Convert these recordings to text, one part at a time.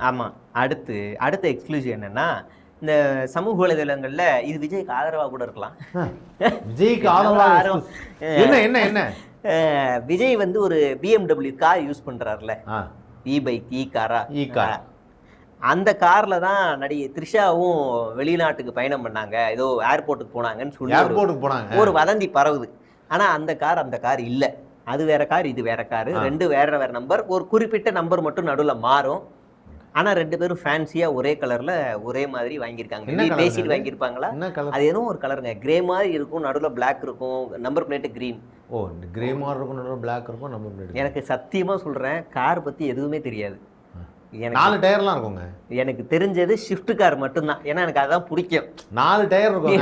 ஆமாம். அடுத்த எக்ஸ்க்ளூசிவ் என்னன்னா, இந்த சமூக வலைதளங்கள்ல இது விஜய்க்கு ஆதரவா கூட இருக்கலாம். விஜய்க்கு ஆதரவா என்ன என்ன என்ன விஜய் வந்து ஒரு BMW கார் யூஸ் பண்றாருல, பைக் இ கார். அந்த கார்ல தான் நடிகை த்ரிஷாவும் வெளிநாட்டுக்கு பயணம் பண்ணாங்க, ஏதோ ஏர்போர்ட்டுக்கு போனாங்கன்னு சொல்லி ஒரு வதந்தி பரவுது. ஆனா அந்த கார் இல்ல, அது வேற கார், இது வேற கார், ரெண்டு வேற வேற நம்பர், ஒரு குறிப்பிட்ட நம்பர் மட்டும் நடுவுல மாறும். ஆனா ரெண்டு பேரும் ஃபேன்சியா ஒரே கலர்ல ஒரே மாதிரி வாங்கியிருக்காங்க. பேசிட்டு வாங்கியிருப்பாங்களா? அது ஏதோ ஒரு கலருங்க, கிரே மாதிரி இருக்கும், நடுவுல பிளாக் இருக்கும், நம்பர் பிளேட் கிரீன். ஓ, கிரே மாதிரி இருக்கும், நடுவுல பிளாக் இருக்கும், நம்பர் பிளேட். எனக்கு சத்தியமா சொல்றேன், கார் பத்தி எதுவுமே தெரியாது. 4 டயர்லாம் இருக்குங்க. எனக்கு தெரிஞ்சது ஷிஃப்ட் கார் மட்டும்தான். ஏன்னா எனக்கு அதான் பிடிக்கும். 4 டயர் இருக்கும்.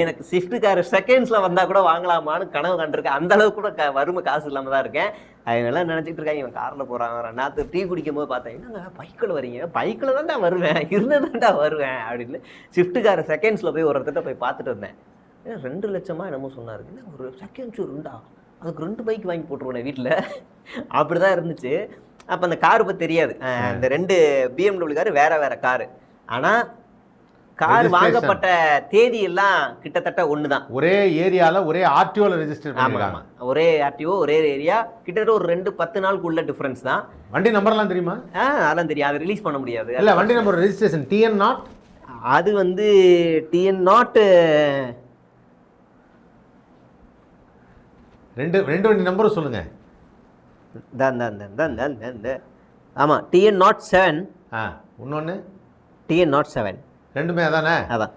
எனக்கு ஷிஃப்ட் கார் செகண்ட்ஸ்ல வந்தா கூட வாங்கலாமான்னு கனவு கண்டிருக்கேன். அந்த அளவுக்கு கூட வறுமை காசு இல்லாம தான் இருக்கேன். அதனால நினைச்சிட்டு இருக்காங்க இவன் கார்ல போறான். நான் டீ குடிக்கும் போது பார்த்தேன், என்னங்க பைக்கில் வரீங்க? பைக்கில் தான்டா வருவேன், இருந்ததான்டா வருவேன் அப்படின்னு ஷிஃப்ட் கார் செகண்ட்ஸ்ல போய் ஒருத்தட்ட போய் பார்த்துட்டு இருந்தேன். 2 லட்சமா என்னமோ சொன்னாரு. என்ன ஒரு செகண்ட்ஸ் இருந்தா அதுக்கு 2 பைக் வாங்கி போட்டுருவேன் வீட்டில். அப்படிதான் இருந்துச்சு. அப்போ அந்த கார் பற்றி தெரியாது. அந்த 2 BMW காரு வேற வேற காரு. ஆனால் கார் வாங்கப்பட்ட தேதி எல்லாம் கிட்டத்தட்ட ஒண்ணுதான். ஒரே ஏரியால ஒரே ஆர்டிஓல ரெஜிஸ்டர் பண்ணிருக்காங்க. ஒரே ஆர்டிஓ ஒரே ஏரியா, கிட்டத்தட்ட ஒரு 2-10 நாளுக்குள்ள டிஃபரன்ஸ் தான். வண்டி நம்பர்லாம் தெரியுமா? அதெல்லாம் தெரியும், அது ரிலீஸ் பண்ண முடியாது. இல்ல, வண்டி நம்பர் ரெஜிஸ்ட்ரேஷன் TN0. அது வந்து TN0 ரெண்டு வண்டி நம்பரும் சொல்லுங்க. ஆமா, TN07. இன்னொன்னு TN07. ரெண்டுமே அதானே? அதான்.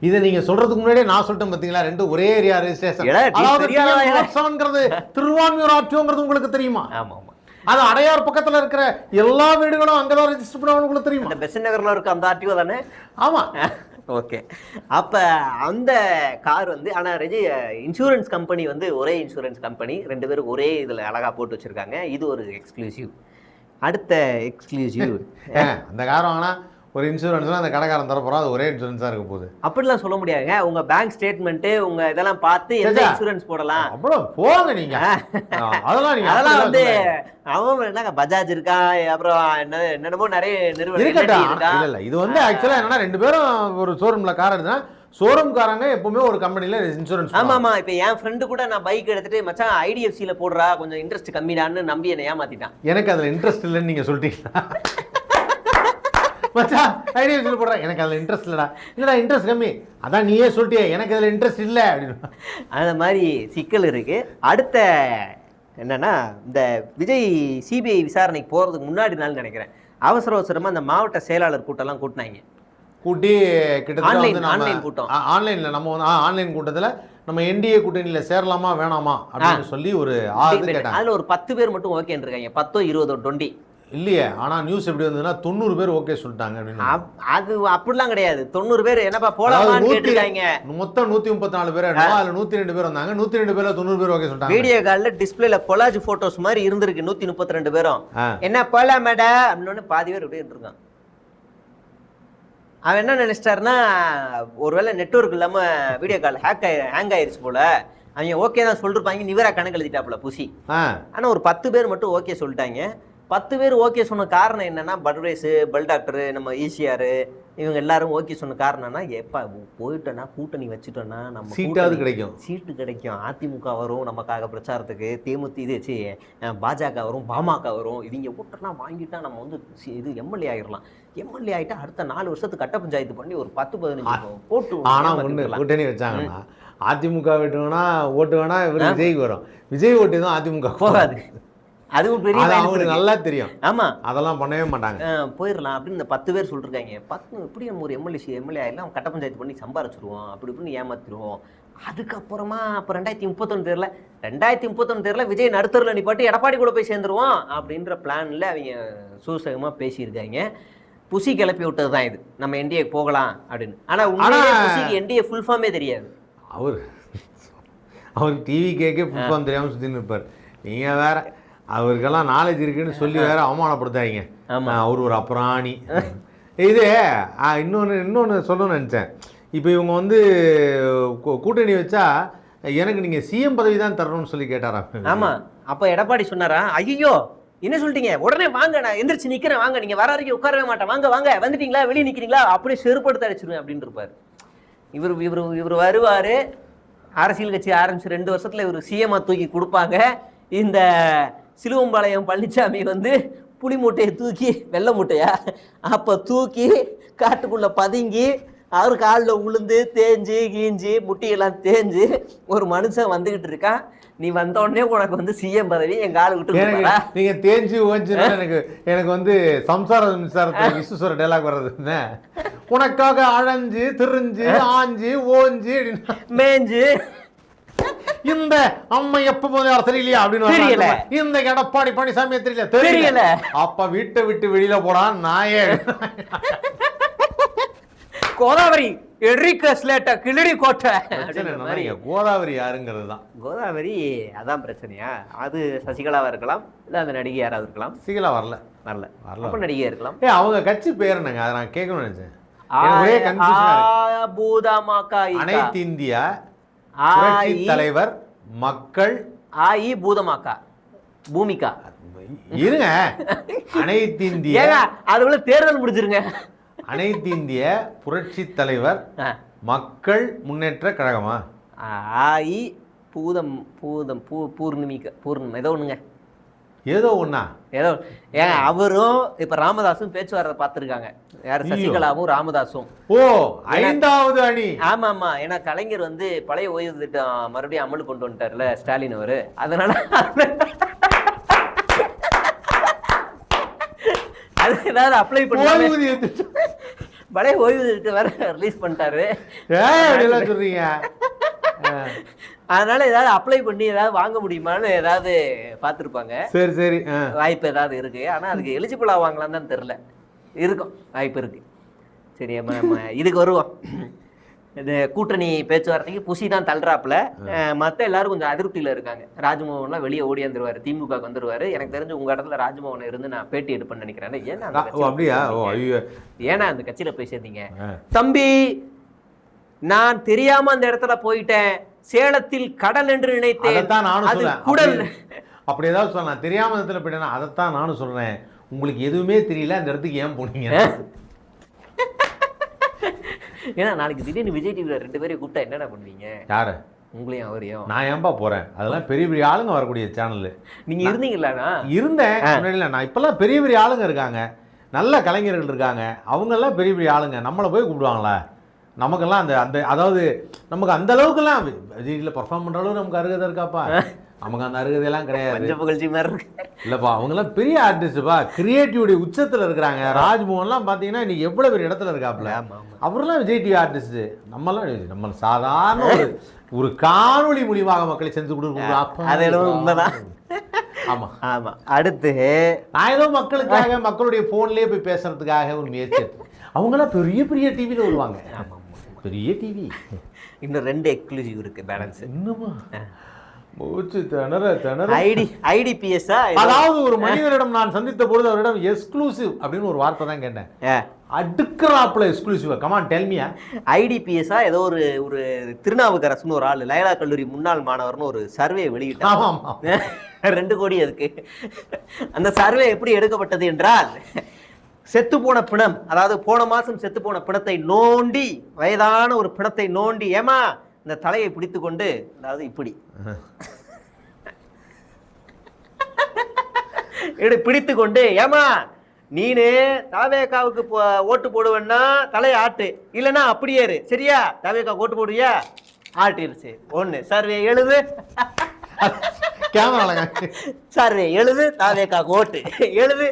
இதை நீங்க சொல்றதுக்கு முன்னாடியே நான் சொல்லிட்டேன் பாத்தீங்களா, 2 ஒரே ஏரியா ரெஜிஸ்ட்ரேஷன். திருவான்மியூர் ஆர்டிஓங்கிறது உங்களுக்கு தெரியுமா? ஆமா ஆமா. அது அடையார் பக்கத்துல இருக்கிற எல்லா வீடுகளும் அங்கதான் ரெஜிஸ்டர் பண்ணுவாங்க, உங்களுக்கு தெரியுமா? பெசன்ட் நகர்ல இருக்க அந்த ஆர்டிஓ தானே? ஆமா. ஓகே. அப்ப அந்த கார் வந்து, ஆனா இன்சூரன்ஸ் கம்பெனி வந்து ஒரே இன்சூரன்ஸ் கம்பெனி, 2 பேரும் ஒரே இதுல அழகா போட்டு வச்சிருக்காங்க. இது ஒரு எக்ஸ்க்ளூசிவ். அடுத்த எக்ஸ்க்ளூசிவ், அந்த கார் வாங்கினா ஒரு இன்சூரன்ஸ்லாம் அந்த கடைக்காரன் தரப்போறோம், அது ஒரே இன்சூரன்ஸா இருக்க போகுது. அப்படிலாம் சொல்ல முடியாதுங்க. உங்க பேங்க் ஸ்டேட்மெண்ட் உங்க இதெல்லாம் பார்த்து எந்த இன்சூரன்ஸ் போடலாம். அப்புறம் போங்க நீங்க. அதெல்லாம் வந்து அவன் என்னங்க பஜாஜ் இருக்கா, அப்புறம் என்னென்னமோ நிறைய நிறுவனம் இல்ல. இது வந்து ஆக்சுவலா என்னன்னா, 2 பேரும் ஒரு ஷோரூம்ல கார் எடுத்தா ஷோரூம்காரங்க எப்பவுமே ஒரு கம்பெனில இன்சூரன்ஸ். ஆமா. இப்ப என் ஃப்ரெண்டு கூட நான் பைக் எடுத்துட்டு, மச்சான் IDFCல போடுறா, கொஞ்சம் இன்ட்ரெஸ்ட் கம்மிடான்னு நம்பி என்னை ஏமாத்திட்டான். எனக்கு அதுல இன்ட்ரெஸ்ட் இல்லைன்னு நீங்க சொல்லிட்டீங்களா? மச்சான் IDFCல போடுறேன், எனக்கு அதில் இன்ட்ரெஸ்ட் இல்லைடா. இல்லைடா இன்ட்ரெஸ்ட் கம்மி, அதான் நீயே சொல்லிட்டியே எனக்கு அதில் இன்ட்ரெஸ்ட் இல்லை அப்படின்னு. அந்த மாதிரி சிக்கல் இருக்கு. அடுத்த என்னன்னா, இந்த விஜய் CBI விசாரணைக்கு போகிறதுக்கு முன்னாடி நாள் நினைக்கிறேன், அவசரமாக அந்த மாவட்ட செயலாளர் கூட்டம்லாம் கூட்டினாங்க. கூட்டி கிட்டத்தட்ட ஆன்லைன் கூட்டம், ஆன்லைனில் நம்ம ஆன்லைன் கூட்டத்தில் நம்ம NDA கூட்டணியில் சேரலாமா வேணாமா அப்படின்னு சொல்லி ஒரு அதில் ஒரு 10 பேர் மட்டும் ஓகேன்னு இருக்காங்க. 10 20 20 இல்லையே. ஆனால் நியூஸ் எப்படி வந்ததுன்னா 90 பேர் ஓகே சொல்லிட்டாங்க அப்படின்னு. அது அப்படிலாம் கிடையாது. 90 பேர் என்னப்பா போலாமான்னு கேட்டிருக்காங்க. மொத்தம் 134 பேர், அதில் 102 பேர் வந்தாங்க. 102 பேர்ல 90 பேர் ஓகே சொல்லிட்டாங்க. வீடியோ காலில் டிஸ்பிளேல கொலாஜ் போட்டோஸ் மாதிரி இருந்திருக்கு 132 பேரும். என்ன போலாம் மேடம் அப்படின்னு பாதி பேர் அப்படியே இருக்கான். அவன் என்ன நினைச்சிட்டாருன்னா, ஒருவேளை நெட்வொர்க் இல்லாம வீடியோ கால் ஹேங் ஆயிருச்சு போல, அவங்க ஓகே தான் சொல்லிருப்பாங்க, நிவரா கணக்கு எழுதிட்டாப்புல புசி. ஆனா ஒரு 10 பேர் மட்டும் ஓகே சொல்லிட்டாங்க. 10 பேர் ஓகே சொன்ன காரணம் என்னன்னா, பட்ரேஸ், பல் டாக்டர், நம்ம ECR இவங்க எல்லாரும் ஓகே சொன்ன காரணம்னா, எப்பா போயிட்டோன்னா கூட்டணி வச்சுட்டோன்னா நம்ம சீட்டாவது கிடைக்கும், சீட்டு கிடைக்கும், அதிமுக வரும் நமக்காக பிரச்சாரத்துக்கு, பாஜக வரும், பாமக வரும், இவங்க கூட்டம்னா வாங்கிட்டா நம்ம வந்து இது எம்எல்ஏ ஆகிடலாம். எம்எல்ஏ ஆகிட்டா அடுத்த 4 வருஷத்துக்கு கட்ட பஞ்சாயத்து பண்ணி ஒரு 10-15 போட்டு. ஆனால் ஒன்று கூட்டணி வச்சாங்கன்னா, அதிமுக விட்டுவேனா ஓட்டு வேணா இவர் விஜய்க்கு வரும், விஜய் ஓட்டு தான் அதிமுக போகாது. அதுவும் பெரிய அவங்களுக்கு நல்லா தெரியும். ஆமா, அதெல்லாம் பண்ணவே மாட்டாங்க, போயிடலாம் அப்படின்னு இந்த 10 பேர் சொல்லிருக்காங்க. 10 இப்படி நம்ம ஒரு எம்எல்ஏ ஆகிடலாம், கட்ட பஞ்சாயத்து பண்ணி சம்பாரிச்சிருவோம், அப்படி இப்படின்னு ஏமாத்திடுவோம். அதுக்கப்புறமா அப்போ 2031 தேர்தலில் விஜய் நடுத்தரில் நிப்பாட்டி எடப்பாடி கூட போய் சேர்ந்துருவோம் அப்படின்ற பிளான்ல அவங்க சூசகமாக பேசியிருக்காங்க. புசி கிளப்பி விட்டது தான் இது, நம்ம NDA போகலாம் அப்படின்னு. ஆனால் உண்மையிலே புசிக்கு NDA ஃபுல் ஃபார்மே தெரியாது. அவர் டிவி கேக்கே ஃபுல் ஃபார்ம் தெரியாமல் சுற்றின்னு இருப்பார். நீங்கள் வேற அவருக்கெல்லாம் நாலேஜ் இருக்குன்னு சொல்லி வேற அவமானப்படுத்தாங்க. அவர் ஒரு அப்புறாணி. இது இன்னொன்று சொல்லணும்னு நினச்சேன். இப்போ இவங்க வந்து கூட்டணி வச்சா எனக்கு நீங்கள் CM பதவி தான் தரணும்னு சொல்லி கேட்டாரா? ஆமாம். அப்போ எடப்பாடி சொன்னாரா, ஐயோ என்ன சொல்லிட்டீங்க, உடனே வாங்க, நான் எந்திரிச்சு நிக்கிறேன், வாங்க, நீங்க வர வரைக்கும் உட்காரவே மாட்டேன், வாங்க வாங்க, வந்துட்டீங்களா, வெளியே நிக்கிறீங்களா, அப்படியே செருப்படுத்த அடிச்சிருவேன் அப்படின்னு இருப்பாரு. இவர் வருவாரு, அரசியல் கட்சி ஆரம்பிச்சு 2 வருஷத்துல இவர் சிஎம்ஆ தூக்கி கொடுப்பாங்க. இந்த சிலுவம்பாளையம் பழனிசாமி வந்து புளி மூட்டையை தூக்கி, வெள்ளை மூட்டையா அப்ப தூக்கி காட்டுக்குள்ள பதுங்கி அவர் காலில் உளுந்து தேஞ்சு கீஞ்சி முட்டியெல்லாம் தேஞ்சு ஒரு மனுஷன் வந்துகிட்டு இருக்கான். நீ வந்த உடனே உனக்கு வந்து சிஎம் பதவி என் கால விட்டு நீங்க தேஞ்சு ஓஞ்சுன்னா எனக்கு வந்து சம்சார மின்சாரத்தை விஸ்வஸ்வர டைலாக் வர்றது, உனக்காக அழைஞ்சு திரிஞ்சு ஆஞ்சு ஓஞ்சு மேஞ்சு இந்த அம்மா எப்ப போதும் தெரியலையா அப்படின்னு இந்த எடப்பாடி பழனிசாமி தெரியல அப்ப வீட்டை விட்டு வெளியில போடான் நாயே. கோதாவரி கிளடி கோட்டை. கோதாவரி யாருங்கிறது தான். கோதாவரி அதான் பிரச்சனையா? அது சசிகலாவா இருக்கலாம், இல்ல அந்த நடிகை யாராவது இருக்கலாம். சசிகலா வரல. அப்ப நடிகை இருக்கலாம். அவங்க கட்சி பேர் என்னங்க, அதை நான் கேட்கணும்னு நினைச்சேன். அனைத்து இந்தியா புரட்சி தலைவர் மக்கள் பூதமாக்கா பூமிகா இருங்க. அனைத்து இந்திய அதுக்குள்ள தேர்தல் முடிச்சிருங்க. அனைத்து இந்திய புரட்சி தலைவர் மக்கள் முன்னேற்ற கழகமா? பூதம் பூதம் பூர்ணிமிகா பூர்ணம் ஏதோ ஒண்ணுங்க, ஏதோ ஒண்ணா ஏதோ. ஏங்க அவரும் இப்ப ராமதாசும் பேச்சுவார்த்தை பார்த்திருக்காங்க. யார்? சசிகலாவும் ராமதாசும். ஓ, 5வது அணி. ஆமா ஆமா. ஏன்னா கலைஞர் வந்து பழைய ஓய்வு திட்டம் மறுபடியும் அமல் கொண்டு வந்துட்டார்ல ஸ்டாலின் அவரு, அதனால அது ஏதாவது அப்ளை பண்ணி பழைய ஓய்வு திட்டம் வேற ரிலீஸ் பண்ணிட்டாரு. சொல்றீங்க, அதனால ஏதாவது அப்ளை பண்ணி ஏதாவது வாங்க முடியுமான்னு ஏதாவது பார்த்துருப்பாங்க. சரி சரி, வாய்ப்பு ஏதாவது இருக்கு. ஆனா அதுக்கு எலிஜிபிள் ஆவாங்களான்னு தான் தெரியல. இருக்கும், வாய்ப்பு இருக்கு. சரி, நம்ம இதுக்கு வருவோம். இந்த கூட்டணி பேச்சுவார்த்தைக்கு புசி தான் தள்ளுறாப்புல. மற்ற எல்லாரும் கொஞ்சம் அதிருப்தியில இருக்காங்க. ராஜ்மோகன்லாம் வெளியே ஓடி வந்துருவாரு, திமுக வந்துருவாரு. எனக்கு தெரிஞ்சு உங்க இடத்துல ராஜ்மோகன் இருந்து நான் பேட்டி எடுப்பேன்னு நினைக்கிறேன். ஏன்னா அந்த கட்சியில போய் சேர்ந்தீங்க தம்பி? நான் தெரியாம அந்த இடத்துல போயிட்டேன். சேலத்தில் கடல் என்று நினைத்தேன், அது குடல். அப்படி ஏதாவது சொன்னா தெரியாம இடத்துல போயிட்டேன்னா அதைத்தான் நானும் சொல்றேன். உங்களுக்கு எதுவுமே தெரியல, அந்த இடத்துக்கு ஏன் போனீங்க? ஏன்னா நாளைக்கு திடீர்னு விஜய் டிவில 2 பேரையும் கூப்பிட்டா என்னடா பண்ணுவீங்க? யாரு? உங்களையும் அவரையும். நான் ஏன்பா போறேன்? அதெல்லாம் பெரிய பெரிய ஆளுங்க வரக்கூடிய சேனல். நீங்க இருந்தீங்களா? இருந்தேன். நான் இப்பெல்லாம் பெரிய பெரிய ஆளுங்க இருக்காங்க, நல்ல கலைஞர்கள் இருக்காங்க. அவங்கெல்லாம் பெரிய பெரிய ஆளுங்க. நம்மளை போய் கூப்பிடுவாங்களா? நமக்கெல்லாம் அந்த அந்த அதாவது நமக்கு அந்த அளவுக்குலாம் விஜய்ல பர்ஃபார்ம் பண்ற அளவுக்கு நமக்கு அருகதை இருக்காப்பா? நமக்கு அந்த அருகதையெல்லாம் கிடையாது. இல்லப்பா, அவங்கெல்லாம் பெரிய ஆர்டிஸ்ட்பா, கிரியேட்டிவிட்டி உச்சத்துல இருக்கிறாங்க. ராஜ்மோகன்லாம் பாத்தீங்கன்னா இன்னைக்கு எவ்வளவு பெரிய இடத்துல இருக்காப்புல. அவரெல்லாம் விஜய் டிவி ஆர்டிஸ்ட். நம்ம சாதாரண ஒரு காணொலி மூலியமாக மக்களை செஞ்சு கொடுக்குறோம். ஆமா ஆமா. அடுத்து நான் ஏதோ மக்களுக்காக மக்களுடைய போன்லயே போய் பேசுறதுக்காக ஒரு முயற்சி. அவங்களாம் பெரிய பெரிய டிவில வருவாங்க. பெரிய டிவி. இன்னும் 2 எக்ஸ்க்ளூசிவ் இருக்கு பேலன்ஸ். இன்னுமா ஐடிபிஎஸ்? அதாவது ஒரு மனிதரிடம் நான் சந்தித்த பொழுது அவரிடம் எக்ஸ்க்ளூசிவ் அப்படின்னு ஒரு வார்த்தை தான் கேட்டேன். அடுக்கறாப்ல எக்ஸ்க்ளூசிவா? Come on tell me. ஐடிபிஎஸ் ஏதோ ஒரு திருநாவுக்கரசுன்னு ஒரு ஆள், லயலா கல்லூரி முன்னாள் மாணவர்னு ஒரு சர்வே வெளியிட்டாங்க. 2 கோடி அதுக்கு. அந்த சர்வே எப்படி எடுக்கப்பட்டது என்றால், செத்து போன பிணம், அதாவது போன மாசம் செத்து போன பிணத்தை நோண்டி, வயதான ஒரு பிணத்தை நோண்டி, ஏமா இந்த தலையை பிடித்து கொண்டு, அதாவது இப்படி பிடித்து கொண்டு, ஏமா நீனு தாவேகாவுக்கு ஓட்டு போடுவேன்னா தலையை ஆட்டு, இல்லைன்னா அப்படியே இரு, சரியா? தாவேகா ஓட்டு போடுவியா? ஆட்டிருச்சு. 1 சர்வே எழுது, சர்வே எழுது, தாவேகா ஓட்டு எழுது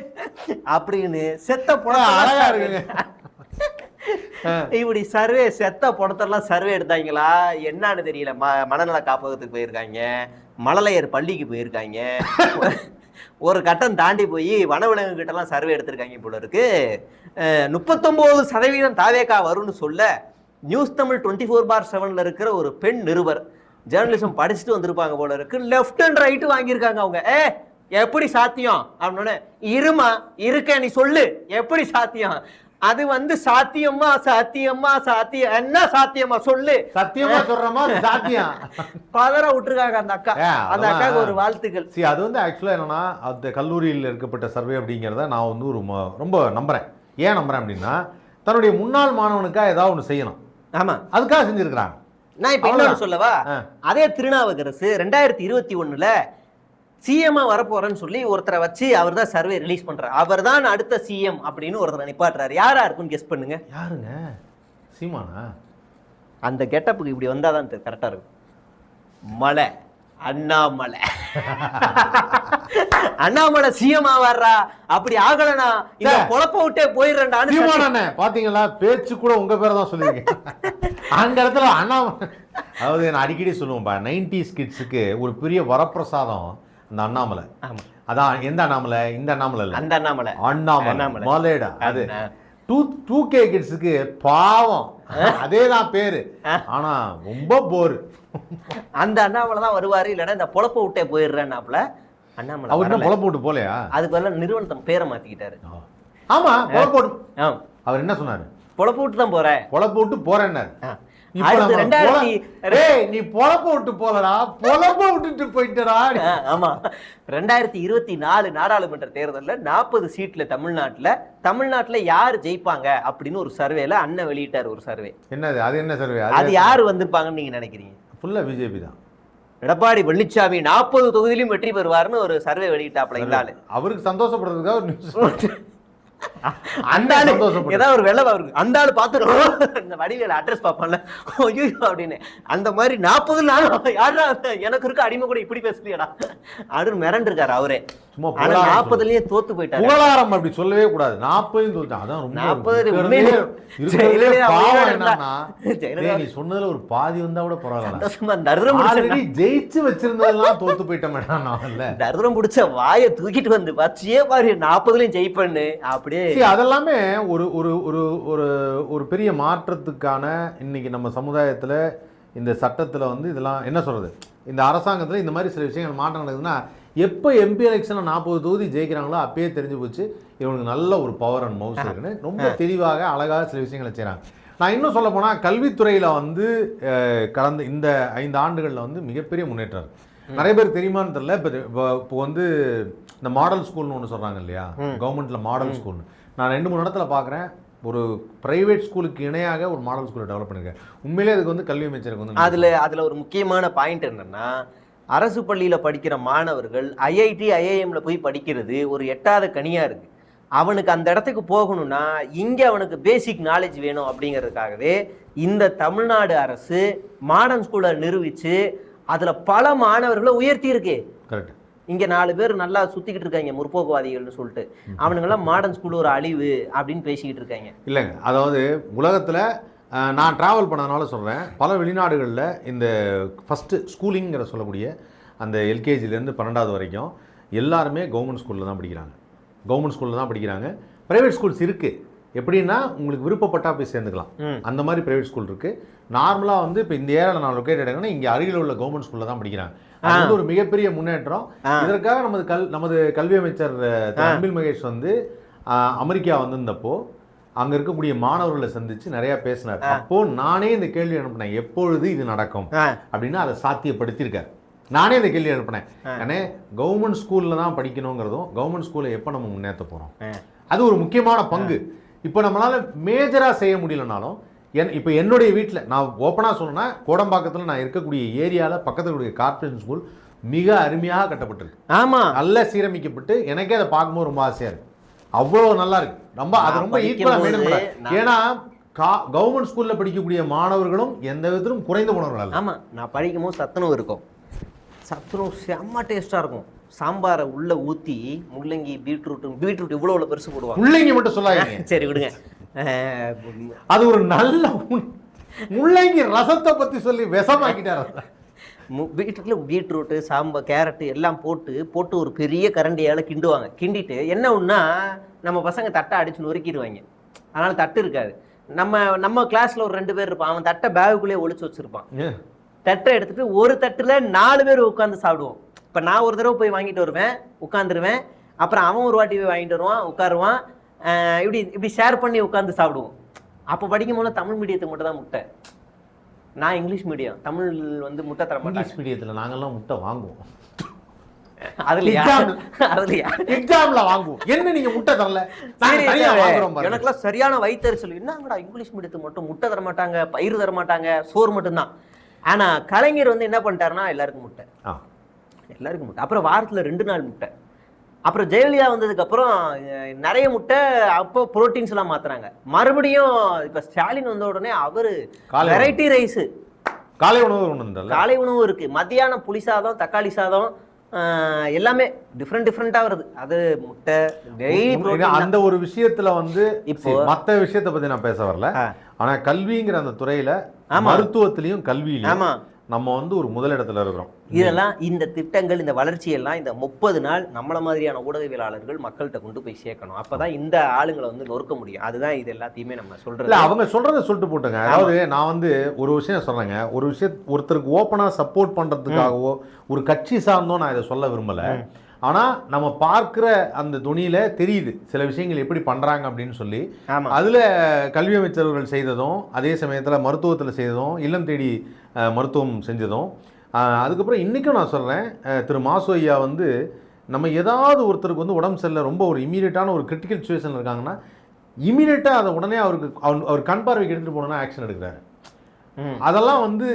அப்படின்னு செத்த படம் அழகா இருக்குங்க. இப்படி சர்வே செத்த படத்தெல்லாம் சர்வே எடுத்தாங்களா என்னன்னு தெரியல. மனநல காப்பகத்துக்கு போயிருக்காங்க, மழலையர் பள்ளிக்கு போயிருக்காங்க, ஒரு கட்டம் தாண்டி போய் வனவிலங்கு கிட்ட எல்லாம் சர்வே எடுத்திருக்காங்க போல இருக்கு. 39% தாவேகா வரும்னு சொல்ல நியூஸ் தமிழ் 24/7 இருக்கிற ஒரு பெண் நிருபர், ஜேர்னலிசம் படிச்சுட்டு வந்திருப்பாங்க போல இருக்கு, லெஃப்ட் அண்ட் ரைட் வாங்கியிருக்காங்க. அவங்க எப்படி சாத்தியம் அப்படின்னு, இருமா இருக்க நீ சொல்லு எப்படி சாத்தியம் அது வந்து சாத்தியமா என்ன சாத்தியமா சொல்லு, சத்தியமா சொல்றமா சாத்தியம் பதற விட்டுருக்காங்க அந்த அக்கா. அந்த அக்காவுக்கு ஒரு வாழ்த்துக்கள். அது வந்து ஆக்சுவலா என்னன்னா அந்த கல்லூரியில் இருக்கப்பட்ட சர்வே அப்படிங்கிறத நான் வந்து ரொம்ப நம்புறேன். ஏன் நம்புறேன் அப்படின்னா தன்னுடைய முன்னாள் மாணவனுக்காக ஏதாவது ஒன்று செய்யணும். ஆமா, அதுக்காக செஞ்சிருக்கிறாங்க. நான் இப்ப இன்னொரு சொல்லவா, அதே திருநாவுக்கரசு 2021 சிஎம்மா வரப்போறேன்னு சொல்லி ஒருத்தரை வச்சு அவர் தான் சர்வே ரிலீஸ் பண்றாரு. அவர் தான் அடுத்த சிஎம் அப்படின்னு ஒருத்தரை நிப்பாட்டுறாரு. யாரா இருக்குன்னு கெஸ் பண்ணுங்க. யாருங்க? சீமானா? அந்த கெட்டப்புக்கு இப்படி வந்தாதான் கரெக்டா இருக்கும். மலை அண்ணாமலை. அண்ணாமலை சிஎம் ஆவாரா? அப்படி ஆகலனா இந்த பொழப்ப விட்டே போயிடுறேன்டான்னு. சீமானே பாத்தீங்களா, பேச்சு கூட உங்க பேரை தான் சொல்லியிருக்கேன். அந்த இடத்துல அண்ணாமலை, அதாவது நான் அடிக்கடி சொல்லுவேன்பா, 90s கிட்ஸுக்கு ஒரு பெரிய வரப்பிரசாதம் அந்த அண்ணாமலை. அதான் எந்த அண்ணாமலை? இந்த அண்ணாமலை இல்ல, அந்த அண்ணாமலை. அண்ணாமலை மலேடா. அது 2K கிட்ஸுக்கு பாவம், அதேதான் பேரு, ஆனா ரொம்ப போர். அந்த அண்ணாமலை தான் வருவாரு. இல்லைன்னா இந்த பொழப்ப விட்டே போயிடுறேன்னாப்ல அண்ணாமலை. அவர் என்ன பொழப்பு விட்டு போலையா? அதுக்கு பதிலா நிறுவனத்தை பேரை மாத்திக்கிட்டாரு. ஆமா, பொழப்பு விட்டு. அவர் என்ன சொன்னாரு? பொழப்பு விட்டு தான் போறேன், பொழப்பு விட்டு போறேன்னாரு. நீ பொழப்ப விட்டு போலடா, பொழப்ப விட்டுட்டு போயிட்டடா. ஆமா, 2024 நாடாளுமன்ற தேர்தல்ல 40 சீட்ல தமிழ்நாட்டுல யாரு ஜெயிப்பாங்க அப்படின்னு ஒரு சர்வேல அண்ணன் வெளியிட்டாரு. ஒரு சர்வே. என்னது? அது என்ன சர்வே? அது யாரு வந்திருப்பாங்கன்னு நீங்க நினைக்கிறீங்க? ஃபுல்லா பிஜேபி தான். எடப்பாடி பழனிசாமி 40 தொகுதியிலும் வெற்றி பெறுவாருன்னு ஒரு சர்வே வெளியிட்டாப்ல. இந்த ஆளு அவருக்கு சந்தோஷப்படுறதுக்காக ஒரு நியூஸ். அந்த ஆளு ஏதாவது ஒரு வெள்ளை அவருக்கு அந்த ஆளு பாத்துருவோம், இந்த வடிவேல அட்ரஸ் பார்ப்பான்ல, ஐயோ அப்படின்னு. அந்த மாதிரி 40 யாரா எனக்கு இருக்க அடிமை கூட இப்படி பேசுறியடா அப்படின்னு மிரண்டு இருக்காரு அவரே. சும்மா 40லயே தோத்து போயிட்டாரு. புகழாரம் அப்படி சொல்லவே கூடாது. 40 தோத்து. அதான் ரொம்ப 40 நீ சொன்னதுல ஒரு பாதி வந்தா கூட பரவாயில்ல. ஜெயிச்சு வச்சிருந்ததெல்லாம் தோத்து போயிட்டேன். தர்தரம் பிடிச்ச வாயை தூக்கிட்டு வந்து வச்சியே பாரு 40லயும் ஜெயிப்பண்ணு அப்படியே. அதெல்லாமே ஒரு ஒரு ஒரு ஒரு ஒரு பெரிய மாற்றத்துக்கான இன்னைக்கு நம்ம சமுதாயத்துல இந்த சட்டத்துல வந்து இதெல்லாம் என்ன சொல்றது, இந்த அரசாங்கத்துல இந்த மாதிரி சில விஷயங்கள் மாற்றம் நடக்குதுன்னா, எப்போ எம்பி எலெக்ஷன்ல 40 தொகுதி ஜெயிக்கிறாங்களோ அப்பயே தெரிஞ்சு போச்சு இவனுக்கு நல்ல ஒரு பவர் அண்ட் மவுஸ் இருக்குன்னு. ரொம்ப தெளிவாக அழகாக சில விஷயங்களை செய்கிறாங்க. நான் இன்னும் சொல்ல போனால் கல்வித்துறையில் வந்து கடந்த இந்த 5 ஆண்டுகளில் வந்து மிகப்பெரிய முன்னேற்றம். நிறைய பேர் தெரியுமான்னு தெரியல. இப்போ வந்து இந்த மாடல் ஸ்கூல்னு ஒன்று சொல்கிறாங்க இல்லையா, கவர்மெண்ட்டில் மாடல் ஸ்கூல்னு. நான் 2-3 இடத்துல பார்க்குறேன். ஒரு பிரைவேட் ஸ்கூலுக்கு இணையாக ஒரு மாடல் ஸ்கூலை டெவலப் பண்ணிருக்கேன். உண்மையிலே அதுக்கு வந்து கல்வி அமைச்சருக்கு வந்து அதில் ஒரு முக்கியமான பாயிண்ட் என்னன்னா, அரசு பள்ளியில் படிக்கிற மாணவர்கள் IIT IIMல போய் படிக்கிறது ஒரு எட்டாத கனியாக இருக்குது. அவனுக்கு அந்த இடத்துக்கு போகணும்னா இங்கே அவனுக்கு பேசிக் நாலேஜ் வேணும். அப்படிங்கிறதுக்காகவே இந்த தமிழ்நாடு அரசு மாடர்ன் ஸ்கூலை நிரூபித்து அதில் பல மாணவர்களை உயர்த்தி இருக்கு. கரெக்ட். இங்கே 4 பேர் நல்லா சுற்றிக்கிட்டு இருக்காங்க முற்போக்குவாதிகள்னு சொல்லிட்டு, அவனுங்கெல்லாம் மாடர்ன் ஸ்கூல் ஒரு அழிவு அப்படின்னு பேசிக்கிட்டு இருக்காங்க. இல்லைங்க, அதாவது உலகத்தில் நான் ட்ராவல் பண்ணதுனால சொல்கிறேன், பல வெளிநாடுகளில் இந்த ஃபஸ்ட்டு ஸ்கூலிங்கிற சொல்லக்கூடிய அந்த எல்கேஜிலேருந்து 12வது வரைக்கும் எல்லாருமே கவர்மெண்ட் ஸ்கூலில் தான் படிக்கிறாங்க. ப்ரைவேட் ஸ்கூல்ஸ் இருக்குது. எப்படின்னா உங்களுக்கு விருப்பப்பட்டா போய் சேர்ந்துக்கலாம். அந்த மாதிரி ப்ரைவேட் ஸ்கூல் இருக்குது. நார்மலாக வந்து இப்போ இந்த ஏரியாவில் நான் லொக்கேட் ஆகிடுங்கன்னா இங்கே அருகில் உள்ள கவர்மெண்ட் ஸ்கூலில் தான் படிக்கிறாங்க. அது வந்து ஒரு மிகப்பெரிய முன்னேற்றம். இதற்காக நமது கல்வி அமைச்சர் அன்பில் மகேஷ் வந்து அமெரிக்கா வந்திருந்தப்போ அங்கே இருக்கக்கூடிய மாணவர்களை சந்தித்து நிறையா பேசினார். அப்போது நானே இந்த கேள்வி அனுப்பினேன், எப்பொழுது இது நடக்கும் அப்படின்னு. அதை சாத்தியப்படுத்தியிருக்கார். நானே இந்த கேள்வி அனுப்பினேன். ஏன்னா கவர்மெண்ட் ஸ்கூலில் தான் படிக்கணுங்கிறதும் கவர்மெண்ட் ஸ்கூலை எப்போ நம்ம முன்னேற்ற போகிறோம், அது ஒரு முக்கியமான பங்கு. இப்போ நம்மளால் மேஜராக செய்ய முடியலனாலும் இப்போ என்னுடைய வீட்டில் நான் ஓப்பனாக சொல்லணும்னா, கோடம்பாக்கத்தில் நான் இருக்கக்கூடிய ஏரியாவில் பக்கத்தில் கூடிய கார்ப்பரேஷன் ஸ்கூல் மிக அருமையாக கட்டப்பட்டிருக்கு. ஆமாம், நல்லா சீரமைக்கப்பட்டு எனக்கே அதை பார்க்கும்போது ரொம்ப ஆசையாக இருக்குது. அவ்வளோ நல்லா இருக்கு. அது ரொம்ப ஈக்குவலாக மெயின்டைன் பண்ண. ஏன்னா கவர்மெண்ட் ஸ்கூலில் படிக்கக்கூடிய மாணவர்களும் எந்த விதத்திலும் குறைந்த மாணவர்கள். ஆமாம், நான் படிக்கும் போது சத்துணவு இருக்கும். சத்துணவு செம்ம டேஸ்ட்டாக இருக்கும். சாம்பாரை உள்ள ஊற்றி முள்ளங்கி பீட்ரூட் இவ்வளோ பெருசு போடுவாங்க. முள்ளங்கி மட்டும் சொல்லாதீங்க. சரி விடுங்க. அது ஒரு நல்ல முள்ளங்கி ரசத்தை பற்றி சொல்லி விஷமாக்கிட்டார். பீட்ரூட்டு சாம்பார் கேரட்டு எல்லாம் போட்டு ஒரு பெரிய கரண்டியால் கிண்டுவாங்க. கிண்டிட்டு என்ன ஒன்றா நம்ம பசங்க தட்டை அடிச்சு நொறுக்கிடுவாங்க. அதனால் தட்டு இருக்காது. நம்ம கிளாஸில் ஒரு 2 பேர் இருப்பான். அவன் தட்டை பேகுக்குள்ளேயே ஒளிச்சு வச்சுருப்பான். தட்டை எடுத்துட்டு ஒரு தட்டில் 4 பேர் உட்காந்து சாப்பிடுவோம். இப்போ நான் ஒரு தடவை போய் வாங்கிட்டு வருவேன், உட்காந்துருவேன். அப்புறம் அவன் ஒரு வாட்டி போய் வாங்கிட்டு வருவான், உட்காருவான். இப்படி இப்படி ஷேர் பண்ணி உட்காந்து சாப்பிடுவோம். அப்போ படிக்கும் போது தமிழ் மீடியத்துக்கு மட்டும் தான் முட்டை. நான் இங்கிலீஷ் மீடியம், தமிழ் வந்து முட்டை தர மாட்டேன். இங்கிலீஷ் மீடியத்தில் நாங்கள்லாம் முட்டை வாங்குவோம். எக்ஸாம்ல வாங்குவோம். என்ன நீங்க முட்டை தரல? எனக்குலாம் சரியான வயிற்றுச்சல். என்னங்கடா இங்கிலீஷ் மீடியத்துக்கு மட்டும் முட்டை தர மாட்டாங்க, பயிர் தர மாட்டாங்க, சோறு மட்டும்தான். ஆனா கலைஞர் வந்து என்ன பண்ணிட்டாருன்னா எல்லாருக்கும் முட்டை, எல்லாருக்கும் முட்டை. அப்புறம் வாரத்துல 2 நாள் முட்டை. அப்புறம் ஜெயலலிதா வந்ததுக்கு அப்புறம் நிறைய முட்டை. அப்போ புரோட்டீன்ஸ் எல்லாம் மாத்துறாங்க. மறுபடியும் இப்ப ஸ்டாலின் வந்த உடனே அவரு வெரைட்டி ரைஸ், காலை உணவு இருக்கு, மத்தியானம் புளி சாதம், தக்காளி சாதம், எல்லாமே டிஃப்ரெண்டா வருது. அது முட்டை டெய்லி. அந்த ஒரு விஷயத்துல வந்து இப்போ மற்ற விஷயத்தை பத்தி நான் பேச வரல. ஆனா கல்விங்கிற அந்த துறையில, மருத்துவத்திலையும் கல்வியிலையும் நம்ம வந்து ஒரு முதலிடத்துல இருக்கிறோம். இதெல்லாம் இந்த திட்டங்கள், இந்த வளர்ச்சி எல்லாம் இந்த 30 நாள் நம்மள மாதிரியான ஊடகவியலாளர்கள் மக்கள்கிட்ட கொண்டு போய் சேர்க்கணும். அப்பதான் இந்த ஆளுங்களை வந்து நொறுக்க முடியும். அதுதான் இது எல்லாத்தையுமே நம்ம சொல்றது. அவங்க சொல்றதை சொல்லிட்டு போட்டுங்க. அதாவது நான் வந்து ஒரு விஷயம் சொல்றேங்க, ஒரு விஷயம் ஒருத்தருக்கு ஓப்பனா சப்போர்ட் பண்றதுக்காகவோ ஒரு கட்சி சார்ந்தோ நான் இதை சொல்ல விரும்பல. ஆனா நம்ம பார்க்கிற அந்த துணியில தெரியுது சில விஷயங்கள் எப்படி பண்றாங்க அப்படின்னு சொல்லி. அதுல கல்வி அமைச்சர்கள் செய்ததும், அதே சமயத்துல மருத்துவத்துல செய்ததும், இல்லம் தேடி மருத்துவம் செஞ்சதும், அதுக்கப்புறம் இன்றைக்கும் நான் சொல்கிறேன், திரு மாசு ஐயா வந்து நம்ம ஏதாவது ஒருத்தருக்கு வந்து உடம்பு சரியில்லை, ரொம்ப ஒரு இமீடியட்டான ஒரு கிரிட்டிக்கல் சுச்சுவேஷன் இருக்காங்கன்னா இமீடியட்டாக அதை உடனே அவர் கண் பார்வைக்கு எடுத்துகிட்டு போனோன்னா ஆக்ஷன் எடுக்கிறாரு. அதெல்லாம் வந்து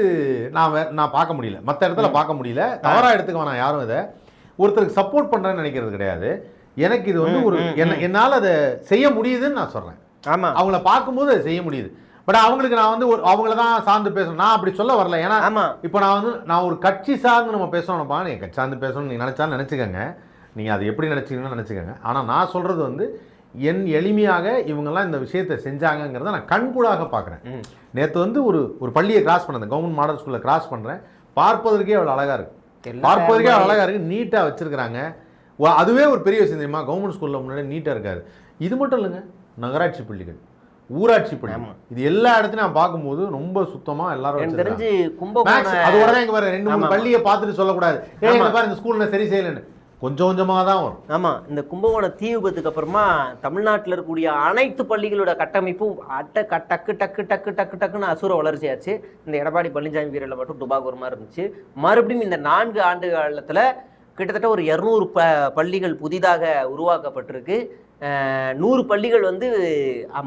நான் பார்க்க முடியல, மற்ற இடத்துல பார்க்க முடியல. தவறாக எடுத்துக்க வேணாம் யாரும். இதை ஒருத்தருக்கு சப்போர்ட் பண்ணுறேன்னு நினைக்கிறது கிடையாது. எனக்கு இது வந்து ஒரு என்னால் அதை செய்ய முடியுதுன்னு நான் சொல்கிறேன். ஆமாம், அவங்கள பார்க்கும்போது அதை செய்ய முடியுது. பட் அவங்களுக்கு நான் வந்து அவங்கள தான் சார்ந்து பேசணும், நான் அப்படி சொல்ல வரல. ஏன்னா இப்போ நான் ஒரு கட்சி சார்ந்து நம்ம பேசணும்ப்பா, நீங்கள் கட்சி சார்ந்து பேசணும்னு நீங்கள் நினச்சாலும் நினச்சிக்கோங்க, நீங்கள் அதை எப்படி நினச்சிக்கணும்னு நினச்சிக்கோங்க. ஆனால் நான் சொல்கிறது வந்து என் எளிமையாக இவங்கெல்லாம் இந்த விஷயத்தை செஞ்சாங்கங்கிறத நான் கண்கூடாக பார்க்குறேன். நேற்று வந்து ஒரு பள்ளியை கிராஸ் பண்ணேன், கவர்மெண்ட் மாடல் ஸ்கூலில் கிராஸ் பண்ணுறேன். பார்ப்பதற்கே அவ்வளோ அழகாக இருக்குது, பார்ப்பதற்கே அவ்வளோ அழகாக இருக்குது, நீட்டாக வச்சுருக்கிறாங்க. அதுவே ஒரு பெரிய விஷயம் தெரியுமா? கவர்மெண்ட் ஸ்கூலில் முன்னாடி நீட்டாக இருக்காது. இது மட்டும் இல்லைங்க, நகராட்சி பள்ளிகள், ஊராட்சி பள்ளி, இது எல்லா இடத்துலையும் நான் பார்க்கும்போது ரொம்ப சுத்தமா எல்லாரும் தெரிஞ்சு கும்பகோணம். அதோட தான் இங்க பாரு 2-3 பள்ளியை பார்த்துட்டு சொல்லக்கூடாது பாரு இந்த ஸ்கூல்ல சரி செய்யலன்னு, கொஞ்சம் கொஞ்சமாக தான் வரும். ஆமா, இந்த கும்பகோணம் தீ விபத்துக்கு அப்புறமா தமிழ்நாட்டில் இருக்கக்கூடிய அனைத்து பள்ளிகளோட கட்டமைப்பும் டக்கு டக்கு டக்கு டக்கு டக்குன்னு அசுர வளர்ச்சியாச்சு. இந்த எடப்பாடி பழனிசாமி வீரில் மட்டும் டுபாகூரமா இருந்துச்சு. மறுபடியும் இந்த 4 ஆண்டு காலத்துல கிட்டத்தட்ட ஒரு 200 பள்ளிகள் புதிதாக உருவாக்கப்பட்டிருக்கு. 100 பள்ளிகள் வந்து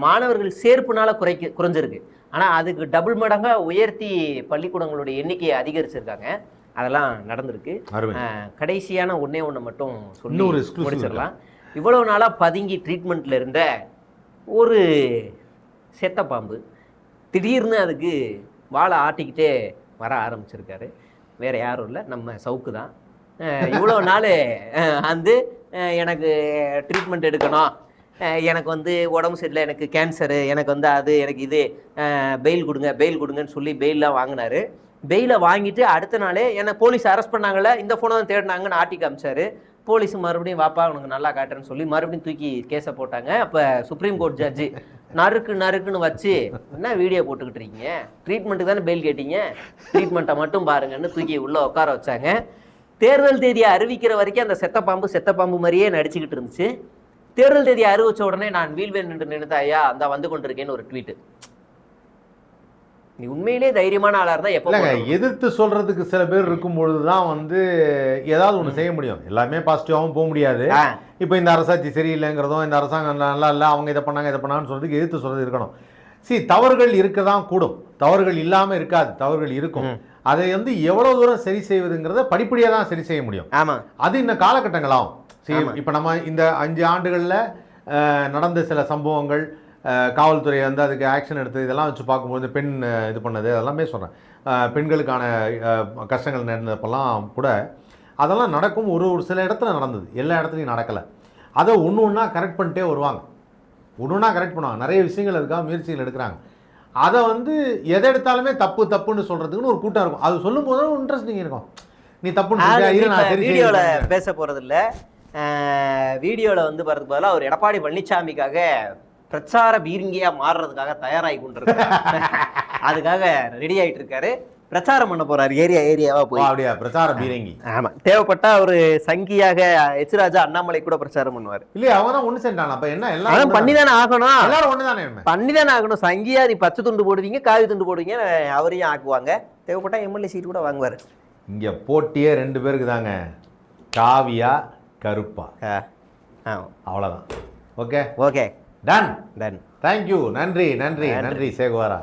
மாணவர்கள் சேர்ப்புனால குறைஞ்சிருக்கு. ஆனால் அதுக்கு டபுள் மடங்காக உயர்த்தி பள்ளிக்கூடங்களுடைய எண்ணிக்கையை அதிகரிச்சிருக்காங்க. அதெல்லாம் நடந்திருக்கு. கடைசியான ஒண்ணே மட்டும் சொல்லி முடிச்சிடலாம். இவ்வளவு நாளாக பதுங்கி ட்ரீட்மெண்ட்டில் இருந்த ஒரு செத்த பாம்பு திடீர்னு அதுக்கு வாழை ஆட்டிக்கிட்டே வர ஆரம்பிச்சிருக்காரு. வேற யாரும் இல்லை, நம்ம சவுக்கு தான். இவ்வளோ நாள் வந்து எனக்கு ட்ரீட்மெண்ட் எடுக்கணும், எனக்கு வந்து உடம்பு சரியில்லை, எனக்கு கேன்சரு, எனக்கு வந்து அது, எனக்கு இது, பெயில் கொடுங்கன்னு சொல்லி பெயிலெலாம் வாங்கினாரு. பெயிலை வாங்கிட்டு அடுத்த நாளே என்னை போலீஸ் அரெஸ்ட் பண்ணாங்கல்ல, இந்த ஃபோனை தான் தேடினாங்கன்னு ஆட்டி காமிச்சாரு. போலீஸ் மறுபடியும் வாப்பா உனக்கு நல்லா காட்டுறேன்னு சொல்லி மறுபடியும் தூக்கி கேஸை போட்டாங்க. அப்போ சுப்ரீம் கோர்ட் ஜட்ஜி நறுக்குன்னு வச்சு என்ன வீடியோ போட்டுக்கிட்டு இருக்கீங்க, ட்ரீட்மெண்ட்டுக்கு தானே பெயில் கேட்டீங்க, ட்ரீட்மெண்ட்டை மட்டும் பாருங்கன்னு தூக்கி உள்ளே உட்கார வச்சாங்க. தேர்தல் தேதியை அறிவிக்கிற வரைக்கும் அந்த செத்த பாம்பு மாதிரியே நடிச்சுக்கிட்டு இருந்துச்சு. தேர்தல் தேதியை அறிவிச்ச உடனே நான் வீழ்வேன் என்று நினைத்தாயா அந்த வந்து கொண்டிருக்கேன்னு ஒரு ட்வீட். நீ உண்மையிலே தைரியமான ஆளா இருந்தா எப்போ எதிர்த்து சொல்றதுக்கு சில பேர் இருக்கும் பொழுதுதான் வந்து ஏதாவது ஒண்ணு செய்ய முடியும். எல்லாமே பாசிட்டிவாகவும் போக முடியாது. இப்போ இந்த அரசாட்சி சரியில்லைங்கிறதும், இந்த அரசாங்கம் நல்லா இல்லை, அவங்க இதை பண்ணாங்கன்னு சொல்றதுக்கு எதிர்த்து சொல்றது இருக்கணும். தவறுகள் இருக்கதான் கூடும், தவறுகள் இல்லாம இருக்காது, தவறுகள் இருக்கும். அதை வந்து எவ்வளவு தூரம் சரி செய்வதுங்கிறத படிப்படியாக தான் சரி செய்ய முடியும். ஆமா, அது இந்த காலகட்டங்களாகும். இப்போ நம்ம இந்த 5 ஆண்டுகள்ல நடந்த சில சம்பவங்கள், காவல்துறை வந்து அதுக்கு ஆக்ஷன் எடுத்து இதெல்லாம் வச்சு பார்க்கும்போது பெண் இது பண்ணது அதெல்லாமே சொல்கிறேன். பெண்களுக்கான கஷ்டங்கள் நடந்தப்பெல்லாம் கூட அதெல்லாம் நடக்கும். ஒரு சில இடத்துல நடந்தது, எல்லா இடத்துலையும் நடக்கலை. அதை ஒன்றா கரெக்ட் பண்ணிட்டே வருவாங்க, ஒன்றா கரெக்ட் பண்ணுவாங்க. நிறைய விஷயங்கள் அதுக்காக முயற்சிகள் எடுக்கிறாங்க. அதை வந்து எதை எடுத்தாலுமே தப்புன்னு சொல்கிறதுக்குன்னு ஒரு கூட்டம் இருக்கும். அது சொல்லும் போது இன்ட்ரெஸ்டிங் இருக்கும். நீ தப்பு வீடியோவில் பேச போகிறது இல்லை, வீடியோவில் வந்து வரதுக்கு பதிலாக அவர் எடப்பாடி பழனிசாமிக்காக பிரச்சார பீரங்கியா மாறுறதுக்காக தயாராகி கொண்டிருக்காரு. அதுக்காக ரெடி ஆகிட்டு இருக்காரு. பிரச்சாரம் பண்ண போறாரு ஏரியாவா ஓ, போய். அப்படியா? பிரச்சார பீரங்கி. ஆமா, தேவைப்பட்டா ஒரு சங்கியாக எச் ராஜா அண்ணாமலை கூட பிரச்சாரம் பண்ணுவாரு. இல்லையா, அவன் தான் ஒண்ணு சேர்ந்தான். அப்ப என்ன அதான் எல்லாரும் பண்ணிதானே ஆகணும். எல்லாரும் ஒண்ணுதானே? பண்ணிதானே ஆகணும். சங்கியா நீ பச்சை துண்டு போடுவீங்க, காவி துண்டு போடுவீங்க, அவரையும் ஆக்குவாங்க. தேவைப்பட்டா எம்எல்ஏ சீட் கூட வாங்குவாரு. இங்க போட்டியே 2 பேருக்கு தாங்க, காவியா கருப்பா. அவ்வளவுதான். Okay okay, done. Done. Thank you. நன்றி நன்றி நன்றி சேகுவாரா.